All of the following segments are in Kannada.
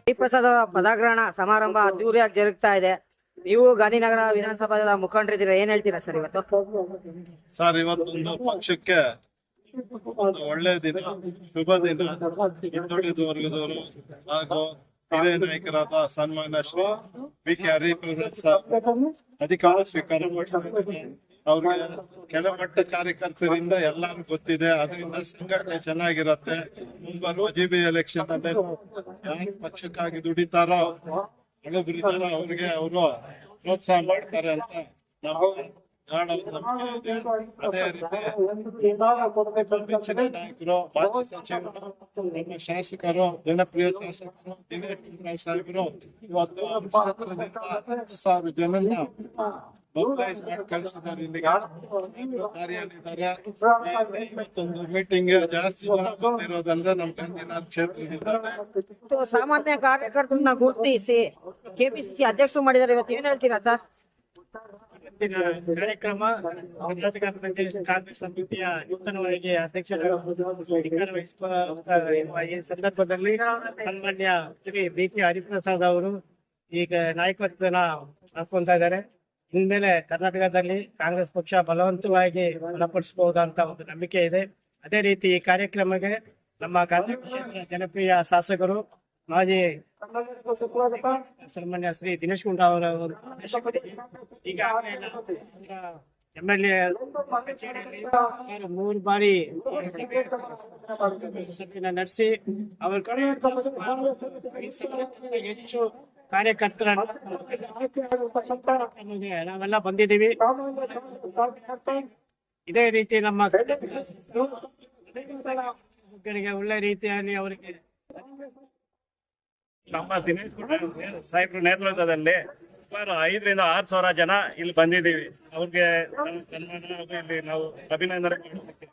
ಹರಿಪ್ರಸಾದ್ ಅವರ ಪದಗ್ರಹಣ ಸಮಾರಂಭ ಅದ್ದೂರಿಯಾಗಿ ಜರುಗ್ತಾ ಇದೆ. ನೀವು ಗಾಂಧಿನಗರ ವಿಧಾನಸಭಾ ಮುಖಂಡರಿದ್ದೀರಾ, ಏನ್ ಹೇಳ್ತೀರಾ ಸರ್ ಇವತ್ತು? ಸರ್, ಇವತ್ತೊಂದು ಪಕ್ಷಕ್ಕೆ ಒಂದು ಒಳ್ಳೆ ದಿನ, ಶುಭ ದಿನ. ಹಿಂದುಳಿದ ವರ್ಗದವರು ಹಾಗೂ ಹಿರಿಯ ನಾಯಕರಾದ ಸನ್ಮಾನ್ಯ ಶ್ರೀ ಬಿ.ಕೆ. ಹರಿಪ್ರಸಾದ್ ಸರ್ ಅಧಿಕಾರ ಸ್ವೀಕಾರ ಮಾಡಿದ್ದಾರೆ. ಅವ್ರಿಗೆ ಕೆಳಮಟ್ಟ ಕಾರ್ಯಕರ್ತರಿಂದ ಎಲ್ಲರೂ ಗೊತ್ತಿದೆ, ಅದರಿಂದ ಸಂಘಟನೆ ಚೆನ್ನಾಗಿರತ್ತೆ. ಮುಂಬರುವ ಜಿಬಿ ಎಲೆಕ್ಷನ್ ಅಲ್ಲಿ ಯಾರು ಪಕ್ಷಕ್ಕಾಗಿ ದುಡಿತಾರೋ, ಹಳಬರಿದಾರೋ ಅವ್ರಿಗೆ ಅವರು ಪ್ರೋತ್ಸಾಹ ಮಾಡ್ತಾರೆ ಅಂತ ನಾವು ನಂಬಿಕೆ ಇದೆ. ಅದೇ ರೀತಿ ಮೆಚ್ಚಿನ ನಾಯಕರು, ಮಾಜಿ ಸಚಿವರು, ನಮ್ಮ ಶಾಸಕರು, ಜನಪ್ರಿಯ ಶಾಸಕರು ದಿನೇಶ್ ಗುಂಡೂರಾವ್ ಸಾಹೇಬರು ಇವತ್ತು ಕ್ಷೇತ್ರದಿಂದ 10,000 ಜನನ್ನ ಮೊಬಿಲೈಸ್ ಮಾಡಿ ಕಳಿಸಿದ್ದಾರೆ. ಇಲ್ಲಿಗೆ ದಾರಿಯಲ್ಲಿದ್ದಾರೆ. ಇವತ್ತೊಂದು ಮೀಟಿಂಗ್ ಜಾಸ್ತಿ ಜನ ಬಂದಿರೋದಂದ್ರೆ ನಮ್ಮ ಗಾಂಧಿನಗರ ಕ್ಷೇತ್ರದಿಂದ ಸಾಮಾನ್ಯ ಕಾರ್ಯಕರ್ತರನ್ನ ಗುರುತಿಸಿ ಕೆಪಿಸಿಸಿ ಅಧ್ಯಕ್ಷರು ಮಾಡಿದ್ದಾರೆ. ಇವತ್ತು ಏನ್ ಹೇಳ್ತೀರಾ ಸರ್? ಕಾರ್ಯಕ್ರಮ ಕರ್ನಾಟಕ ಪ್ರದೇಶ ಕಾಂಗ್ರೆಸ್ ಸಮಿತಿಯ ನೂತನವಾಗಿ ಅಧ್ಯಕ್ಷರಾಗಿರುವ ಈ ಸಂದರ್ಭದಲ್ಲಿ ಸನ್ಮಾನ್ಯ ಶ್ರೀ ಬಿ.ಕೆ. ಹರಿಪ್ರಸಾದ್ ಅವರು ಈಗ ನಾಯಕತ್ವನ ಹಾಕೊಂತ ಇದ್ದಾರೆ. ಇನ್ಮೇಲೆ ಕರ್ನಾಟಕದಲ್ಲಿ ಕಾಂಗ್ರೆಸ್ ಪಕ್ಷ ಬಲವಂತವಾಗಿ ಬಲಪಡಿಸಬಹುದಂತ ಒಂದು ನಂಬಿಕೆ ಇದೆ. ಅದೇ ರೀತಿ ಈ ಕಾರ್ಯಕ್ರಮಕ್ಕೆ ನಮ್ಮ ಕರ್ನಾಟಕ ಕ್ಷೇತ್ರ ಜನಪ್ರಿಯ ಶಾಸಕರು ಮಾಜಿ ಸನ್ಮಾನ್ಯ ಶ್ರೀ ದಿನೇಶ್ ಗುಂಡೂರಾವ್ ಅವರ ಈಗಾಗಲೇ MLA ಕಚೇರಿಯಲ್ಲಿ 3 ಬಾರಿ ನಡೆಸಿ ಅವರ ಕಡೆ ಹೆಚ್ಚು ಕಾರ್ಯಕರ್ತರ ನಾವೆಲ್ಲ ಬಂದಿದ್ದೀವಿ. ಇದೇ ರೀತಿ ನಮ್ಮ ಒಳ್ಳೆ ರೀತಿಯಲ್ಲಿ ಅವರಿಗೆ ನಮ್ಮ ದಿನೇಶ್ ಗುಂಡೂರಾವ್ ಸಾಹೇಬ್ರ ನೇತೃತ್ವದಲ್ಲಿ ಸುಮಾರು 5,000 ರಿಂದ 6,000 ಜನ ಇಲ್ಲಿ ಬಂದಿದ್ದೀವಿ. ಅವ್ರಿಗೆ ಸನ್ಮಾನ ಇಲ್ಲಿ ನಾವು ಅಭಿನಂದನೆ ಮಾಡೋದಕ್ಕೆ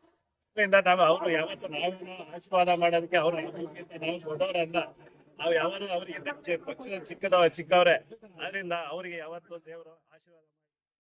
ಅವರು ಯಾವತ್ತು ನಾವೇನು ಆಶೀರ್ವಾದ ಮಾಡೋದಕ್ಕೆ ಅವ್ರು ನಾವು ದೊಡ್ಡವರಲ್ಲ. ನಾವು ಯಾವಾರು ಅವ್ರಿಗೆ ಪಕ್ಷದ ಚಿಕ್ಕದವ ಚಿಕ್ಕವ್ರೆ. ಆದ್ರಿಂದ ಅವರಿಗೆ ಯಾವತ್ತು ದೇವರು ಆಶೀರ್ವಾದ